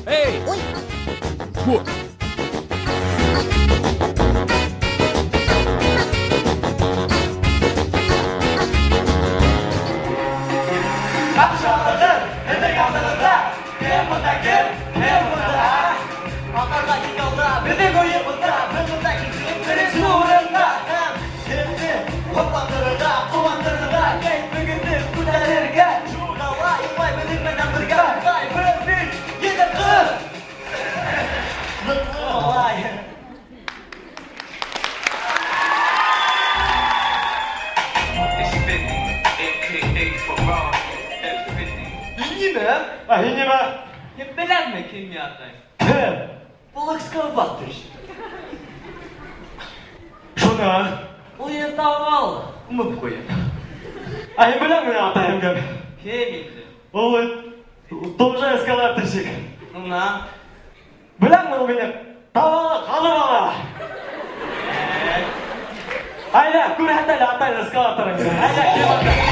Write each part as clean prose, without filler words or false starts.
Эй! Ой. Фу. Yine mi? Bilen mi kim yaptı? Kim? Balık skalbattır. Şunu. Bu yıl daval. Mı koyun? Ay bilen mi atayım kim? Kim bildi? Oğlum. Тоже эскалаторщик. Ona. Bilen mi o benim? Tavalı kalımalı. Haydi kur hatta atayım eskalatorun. Haydi kim atayım?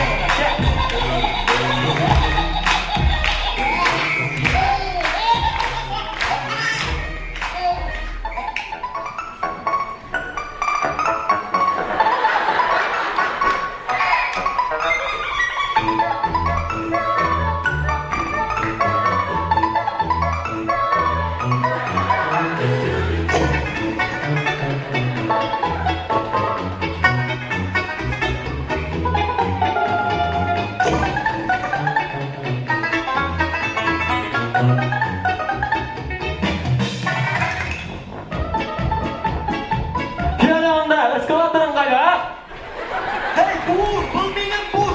Eskalatorun kaydı ha? Hey bur, bu benim bur.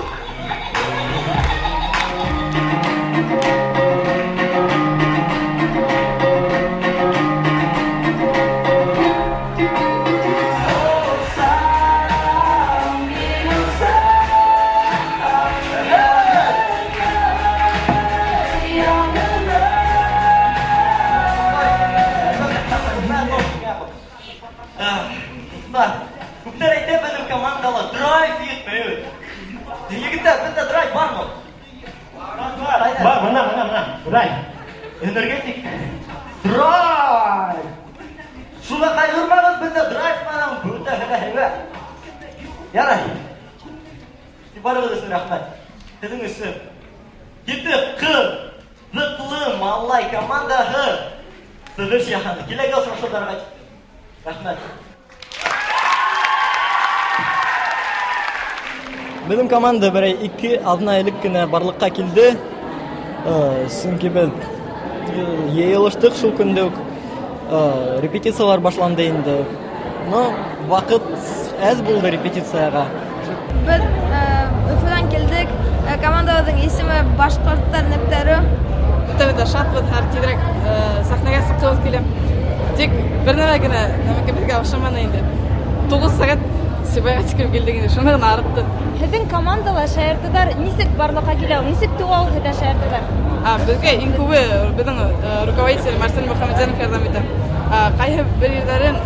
Bak, bu tarihte benim komandalı drive yetmiyor. Yigitler, bende drive var mı? Var, mana. Uray. Energetik. Drive! Şuna kayırmanız bende drive var mı? Burada hele. Yaray. Barıgıdısın rahmet. Dedin üstü. Gitti kıl. Lıklı mallay komandası. Sığış yakandı. Gile gelsin şu tarafa. Rahmet. Benim komanda bir 2 aylık güne barlıkka kildi. Çünkü biz yayılıştık şu günde repetisiyalar başlandı indi. No, vakit az buldu repetisiyaga. Biz Ufadan geldik. Komandamızın ismi Bashkortlar Nefteru. Tabii da şartlı her direkt sahneye sıkıyoruz kilim. Tek bir nere gene demek bizge başlamadan indi. 9 saat sibaya çıkıp geldiğinde şunları narıttı. Hedin komandalar şehirdiler. Nisik barlığa geliyor. Nisik tuval heda şehirdiler. Bizge inkubı bizim rukovodитель Марсель Мухаммедзянов yardım etti. Kayıp birlerin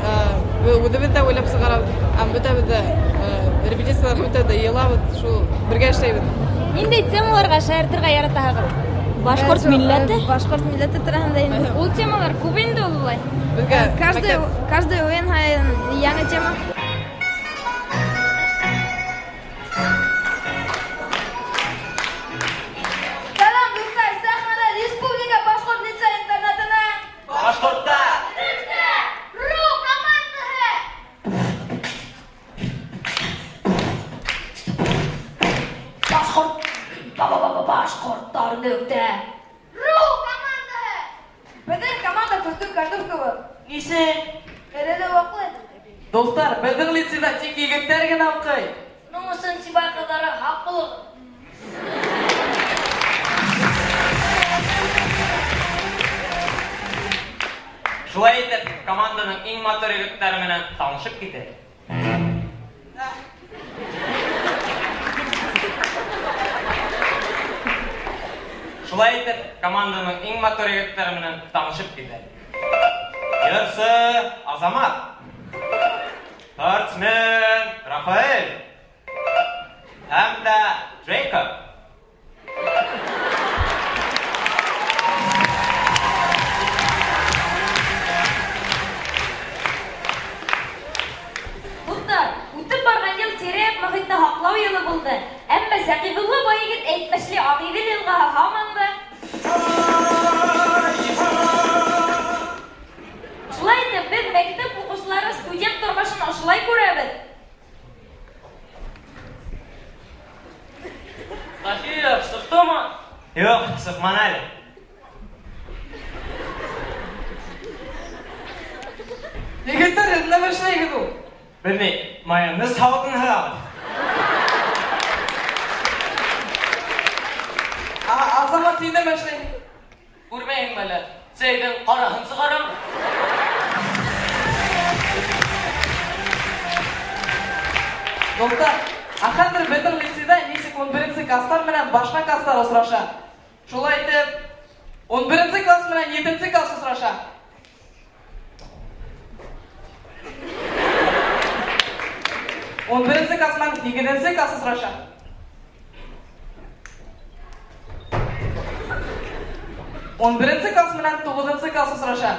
ödevde de öyle bir sigara. Am de repetisiyalar ödevde yılav şu birge işleydi. Indi temalarga şehirdirga yarata hagır. Башқұрт milleti. Башқұрт milleti tarafında indi. Ул темалар көп инде улай. Bizge Каждый ойын хайын яңа тема. Selam dostlar, sahnada Respublika Bashkort litsey internatına. Bashkortda. Ru komandası. Башқұрттар нүкте. Ru komandası. Bizim komanda Kırtık Kartuşkova. Nisi? Nerede vaklı? Dostlar, bizim lisede tek yigitler gene okey. Numusun sibakaları haklı. Şulay etip komandanın en motor yigitlerine tanışıp gidelim. Şulay etip komandanın en motor yigitlerine tanışıp gidelim. Yarısı Azamat. Hortsman Rafael. Hem de Jacob. Кызман әлі. Егеттер, езіне біршіне егеду. Білмей, майонез сауытын ғырады. Азама түйді біршіне. Көрмейін мәлі, сейдің қарағын сығарым. Доктор, ақандар бетін лицейда несік 11-сі класстар менен башқа класстар осыраша. Шолай етіп, 11-сі класс менен 7-сі класс осыраша. Он бірінші класс менен 2-сі класс осыраша. Он бірінші класс менен 9-сі класс осыраша.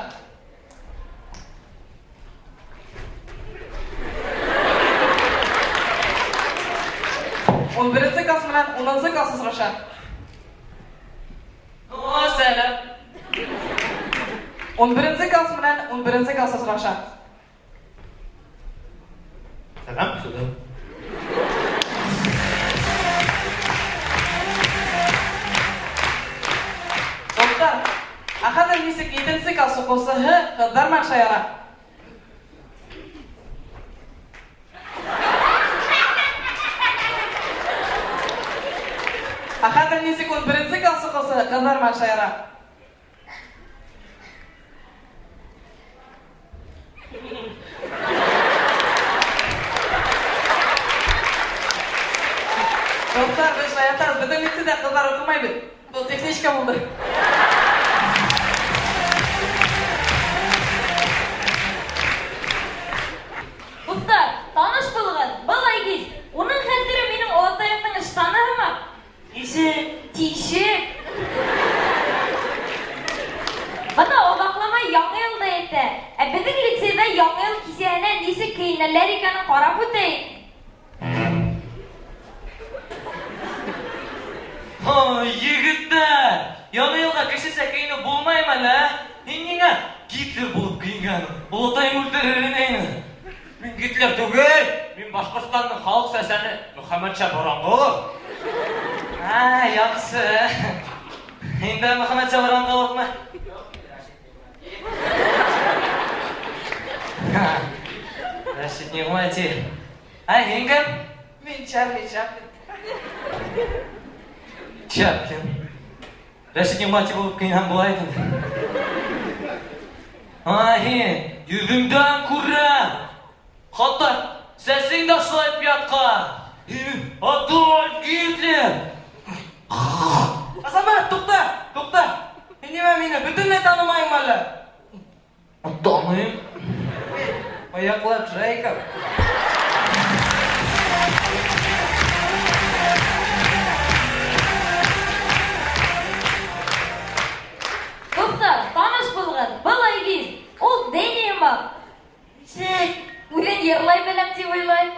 Он бірінші класс менен 10-сі класс осыраша. О, сәлем. Он бірінші класс менен 11-сі класс осыраша. Сәлем, сөйлем. Доктор, ақадар несік 7-сі класс оқысы қыдарман шаяра. Ақадар несік 11-сі класс оқысы қыдарман шаяра. Доктор, біз шаяқтар біздің лицейде қыздар оқымайды. Бұл техничка болды. Достар, таныш болған, бұл айгиз. Оның хәттері менің отайымның іштанығыма. Тишек. Бұны оғақламай яңы елді етті. Біздің лицейде яңы ел кесене несі кейінелер екенін қарап өтейін. Егіттер! Яңы елға кішісе кейіні болмай мәлі? Енеңе Гитлер болып кейінген. Ұлытайым өлтірерінейін. Мен Гитлер түгел. Мен Башқұртстанның халық сәсәні Мұхаммедша Боранғолов. Яқсы. Енді Мұхаммедша Боранғолов ма? Рашид не ғымайти. Енгім? Мен Чарли Чаплин. Чаплин. Рашид не ғымайти болып кейінен болайдың. Yüzümden kurra. Hatta sesin de şahit bir atka. Adolf Hitler. Asamat, to'xta. Nima meni butunlay tanimayman. Tanıyım. Oyoqlar Jacob. Dostlar, tanış bulgan, balaygiz. O deneyim bak. Ulan yerlay belem diye oylay.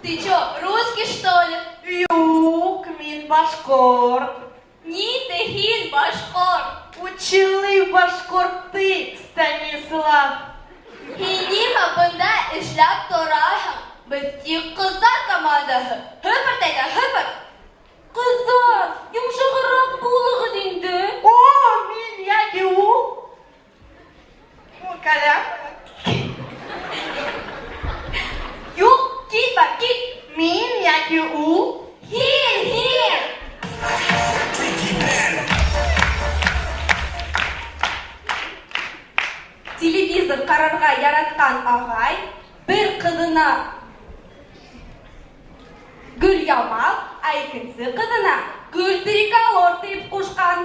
Ты чё, русский что ли? Юк, мен башкорт. Ни, ты хин, башкорт. Училы башкорты, Станислав. Хинима бында эшләп торайһың. Без тик кызлар командаһы. Хөпер тәйтә, хөпер. Кызлар, йомшагырак булыгыз инде. О, мен яки ул. Каляп. Яки ул? Һин! Телевизор карарга яраткан агай бер кызына Гүлъямал, а икенче кызына Гүлтриколор дип кушкан.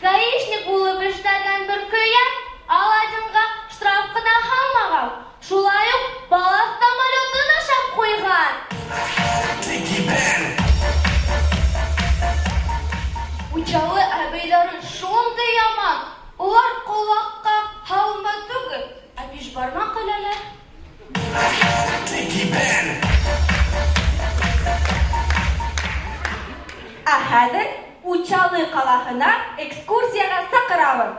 Гаишник булып эшләгән бер көян Аладдинга штраф кына һалмаган. Шулай ук балас самолетын ашап куйган. Учалы әбейләрен шундый яман. Улар колакка һалма түгел, ә бишбармак кылалар. Ә хәзер Учалы калаһына экскурсияга сакырабыз.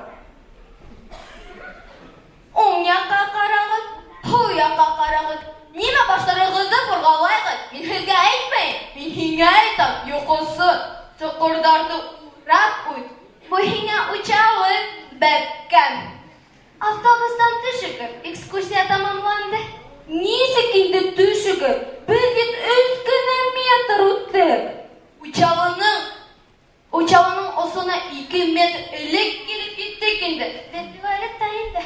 Оң якка карагыз, һул якка карагыз. Нимә башларыгызды бургалайгыз? Мин һезгә әйтмәйм. Мин һиңа әйтәм, юкысы, сукырдарды урап куй. Бу һиңа Учалы бәпкәм. Автобустан төшегез, экскурсия тамамланды. Нисек инде төшегез? Без бит 3 километр үттек. Учалының осына 2 метр элек килеп киттек инде. Бәпкәлек та инде.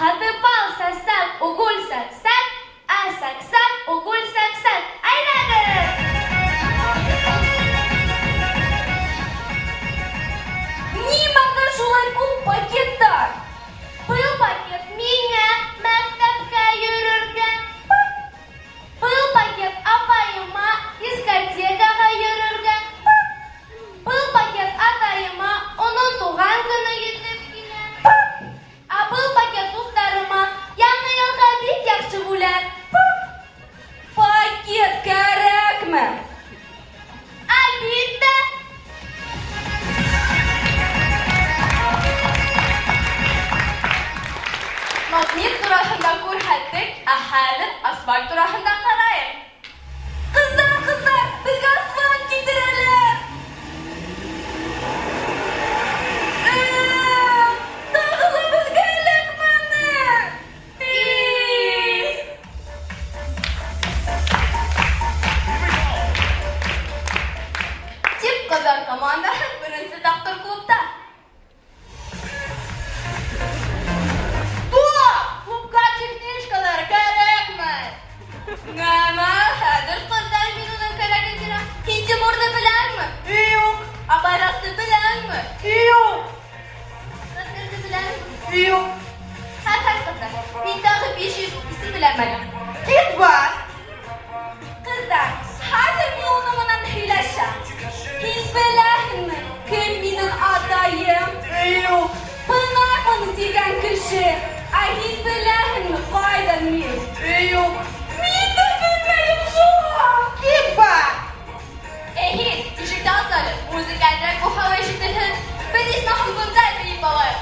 Хатыпал сәсәк, угул сәсәк, сәсәк, угул сәсәк. Айнагыз! Нимәгә шулай күп пакеттар? Был пакет миңа мәктәпкә йөрергә. Был пакет апайыма дискотекага йөрергә. Был пакет атайыма onun туган көне итеп килә. А был пакет дусларыма яңа елга бик яхшы бүләк. Пакет кәрәкме? Әлбиттә. Магнит тураһында күрһәттек, ә хәзер асфальт тураһында карайык. Кыздар, безгә асфальт китерәләр. Тагы безгә эләкмәне. Тип кыздар командаһы беренче тапкыр клубта. Клубка техничкалар кәрәкме? Нәмә, хәзер кыздар минуның кәрәген тирә. Һин Тимурны беләңме? Юк. Абайрасны беләңме? Юк. Кызларны беләңме? Юк. Хәзер кыздар, мин тагы 500 исем беләмен. Кит бар. Кыздар, хәзер мин уны монан һөйләшәм. Һин беләңме? Кем минең атаем? Юк. Пынакмын дигән кеше. Ә һин беләңме кайда мин? Юк. Мин дә белмәйем шуға. Кит бар. Һин, ишекте асале. Музыкадан бу һава ишетелһен. Без исмаһам бунда бит балай.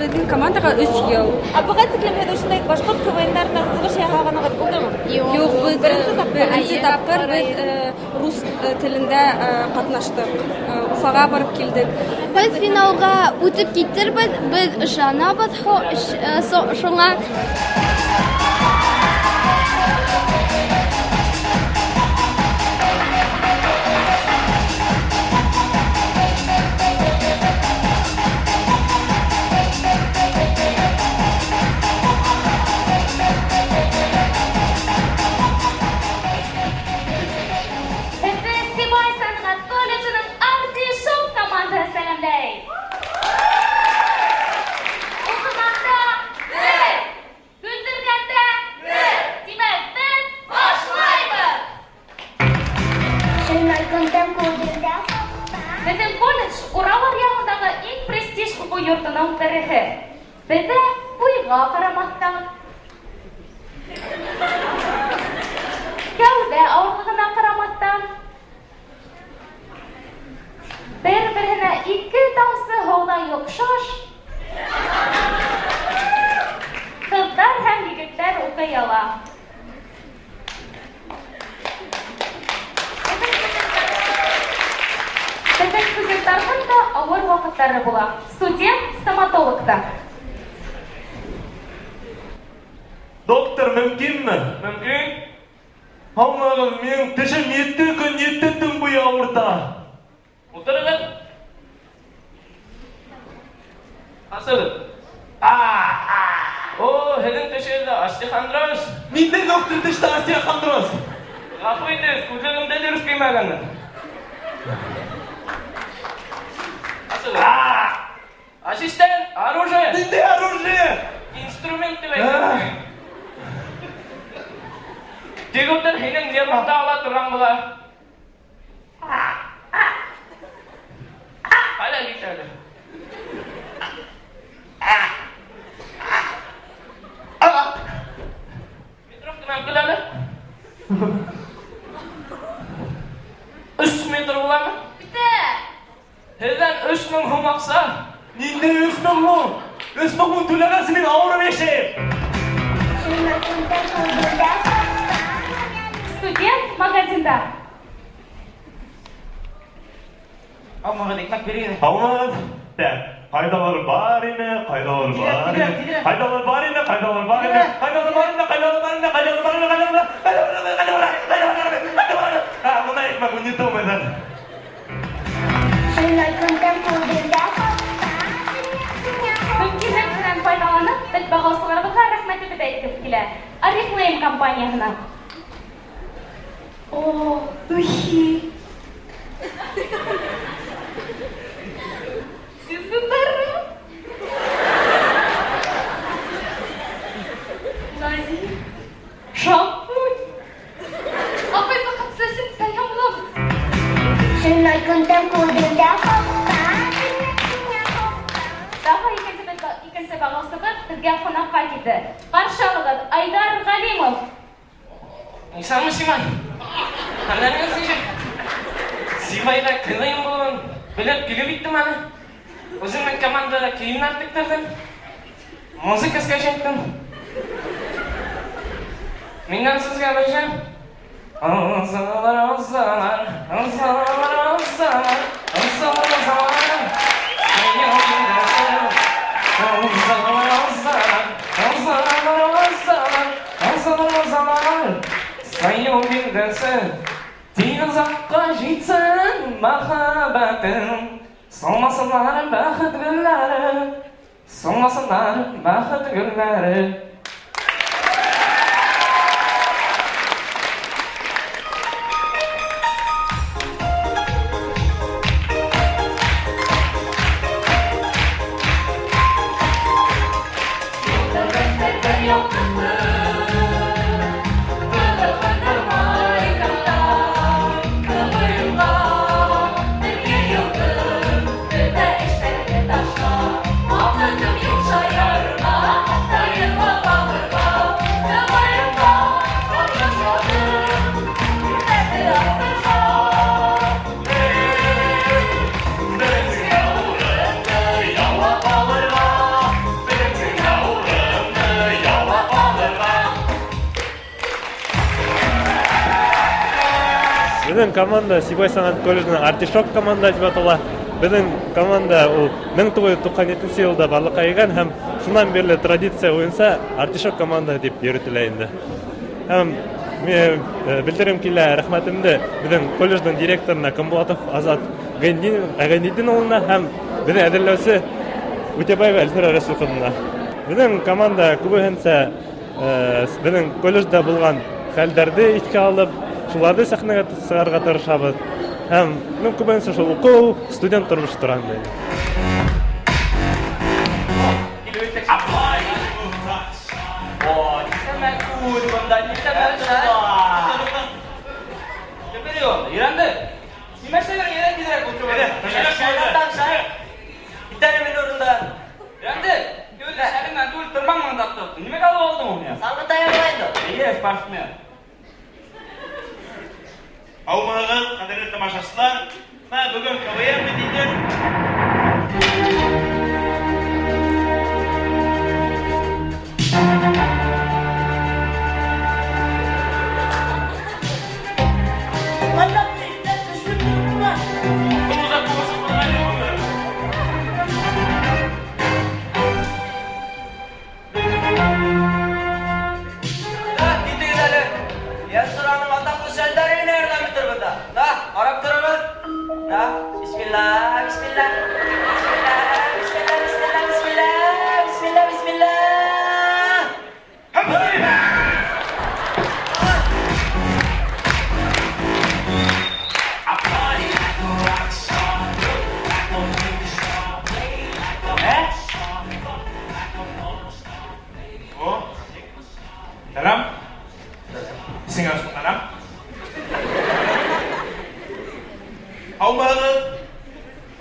Безнең командаға 3 ел. Буга тиклем һеҙ ошондай башҡорт КВН-дарына сығыш яһағанығыҙ булдымы? Юҡ, без беренсе тапҡыр без рус телендә ҡатнаштык. Уфаға барып килдек. Без финалга үтеп китербез, без ышанабыҙ шуңа. Біздің колледж Урал аръягындағы ең престиж уку йортының бірі. Бізде буйға қарамастан, гәүдә ауырлығына қарамастан, бір-біріне 2 тамсы һаудай оҡшаш ҡыҙҙар һәм егеттәр уҡый ала. специалисттары була. Студент стоматологта. Доктор, мөмкинме? Мөмкин? Алмағыз, мен тішім етті түн бұй ауырта. Отырығыз. Асылы. О, хедin тешеді остеохондроз. Менде доктор тішті остеохондроз. Ғафу етіңіз, көзегімде дұрыс келмегені. Асылы. Ассистент, оружие. Менде оружие. Инструмент деп айтты. Тек отыр, хенің не бұрда ала тұрған бұла. Қайда кетеді? Метровкадан кіләлі? 3 метр бұла ма? Біті! Хеден 3000 хум ақса? Менде 3000 мың. 3000 мың төлегесі мен ауырып ешейім. Студент магазинда. Ал маған екмек берейді. Алмағыз. Қайдалар бар ені, қайдалар бар ені. Қайдалар бар ені, қайдалар бар ені. Қайдалар бар ені, қайдалар бар ені, қайдалар бар ені, қайдалар бар ені. Мұна екмек үнеті олмайдан. Мөмкинлек белән файдаланып, бит багышларыбызга рәхмәт дип әйтеп килә. Арифлейм компаниясына. О, духи! Сездәре? Нази! Шампунь. Апай сакып сәсеп сәйям булабыз. Daha ikinci bağlısıdır, bizge konakka gitti. Qarşılığız Aydar Galimov. İnsan mı Simay? Anlarınız nece? Simay'da kılayım bulun. Bilip gülü bittim hani. Özümün komandada kiyimini arttırdım. Müzik eskişettim. Menden sizge alacağım. Azzalar, azzalar, azzalar, azzalar, azzalar, azzalar. Sayın gidersin. Azzalar, azzalar, azzalar, azzalar, azzalar, azzalar. Sayın gidersin. Tez uzakka gitsin muhabbetin. Solmasınlar baxıt gülleri. Solmasınlar baxıt gülleri. Біздің команда Сибай Санат колледжінің артишок команда деп атала. Біздің команда ол 1997 жылда барлыққа келген һәм шуннан бері традиция ойынса артишок команда деп йөртелә инде. Һәм мен белдерем килә рәхмәтемне біздің колледждің директорына Камбулатов Азат Гайнидин улына һәм біздің әдерләүсе Үтебаева Әлфира Расулханына. Біздің команда күбенсә біздің колледжда булган хәлдәрне искә алып шуларды сәхнәгә сыгарга тырышабыз. Һәм күбенсә шул уку, студент тормышы турында. О, нисәмә күр бында, нисәмә шулай. Yapıyor, İran'da. Nimeşler yere giderek oturuyor. Giderim orundan. İran'da. Gözde şerinden dur tırman mandattı. Nime kalı oldu mu ya? Sanғы dayanmaydı. İyi, sportsmen. Аумағын, қадірлі тамашашылар, бүгін КВН дейді. Аумағыз.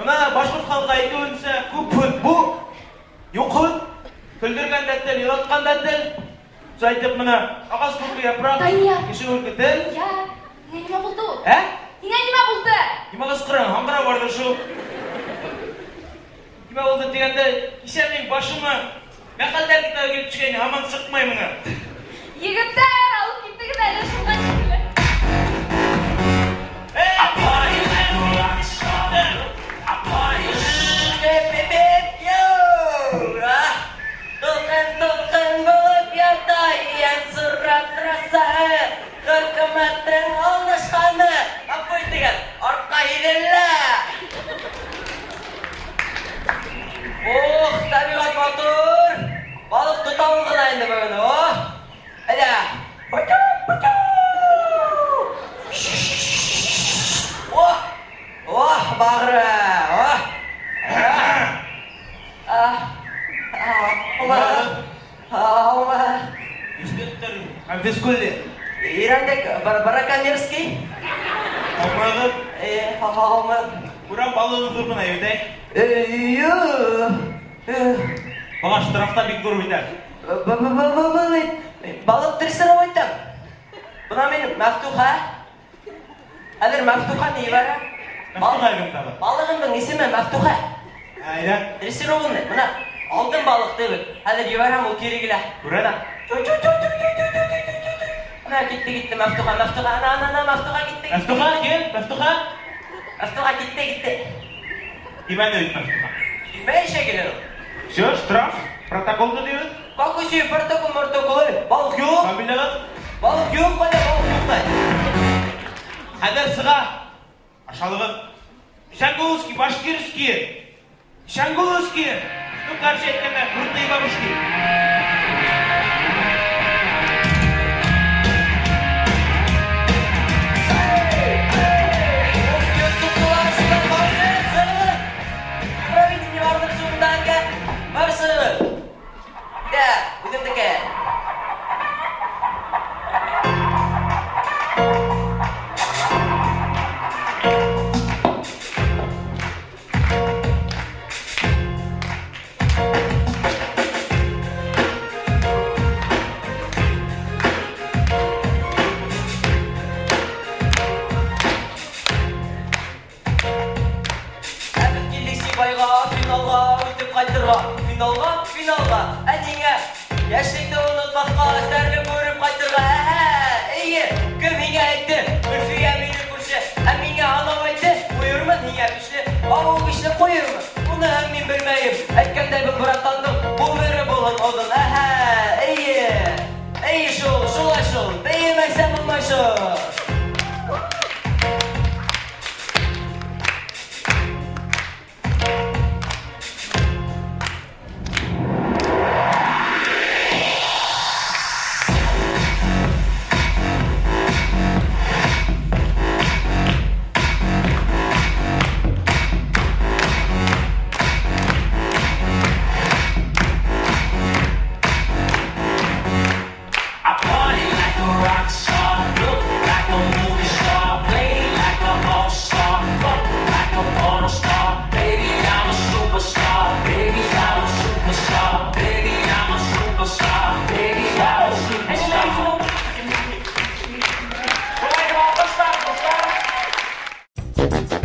Мына башқұрт халқы айтуынша көппіт бұл, юқыт, күлдірген дәттіл, ератқан дәттіл. Сол айтып мына ағас көпі япырақ, кеші өркетіл. Ya, nima bo'ldi? Nima bo'ldi? Nima qisqiran, hamqira bordi shu. Nima bo'ldi deganda, Ishamning boshimni maqallar kitobiga kelib tushgani hamon siqmayman. Yigitlar, olib ketdik da shunga chiqdi. Tabiat motor, balık tutalım kılaydı böyle oh. Hadi. Oh bağırı, oh. Allah. İşte Hamfes kulli. İran'da Barakanevski. Olmadı. Olmadı. Buram balığın zırpına evde. Yoo. Bana şu tarafta bir dur biter. Balık tırısına oytam. Buna benim Meftuha. Adır Meftuha neyi var? Meftuha evim tabi. Balığımın ismi Meftuha. Aynen. Tırısına oğlum ne? Buna altın balık değil mi? Adır yuvaram o kiri gile. Burada. Ana gitti Meftuha. Ana Meftuha gitti. Meftuha gel. Meftuha. Meftuha gitti. Ben de öyle Meftuha. Ben işe geliyorum. Все, штраф. Протоколда diyor. Какой себе протокол? Balık yok. Ben bilemem. Balık yok bana balık yok da. Hadi sığa. Aşağılığı. Şangolski, Башкирский. Şangolski. Что karşı etkende? Крутые бабушки. Finalga, әнеңе яшьлікті ұнытпаққа істерді көріп қайтырға Әйе, кім меңе айтты, Үрфия мені көрші Әмеңе анау айтты, қойырмын ене күші Ауыл күші қойырмын, бұны әммен білмейім Әйткенде бұл бұраттандым, бұл бөрі болын одын Әйе, шол, бейімәксен болмай шол Thank you.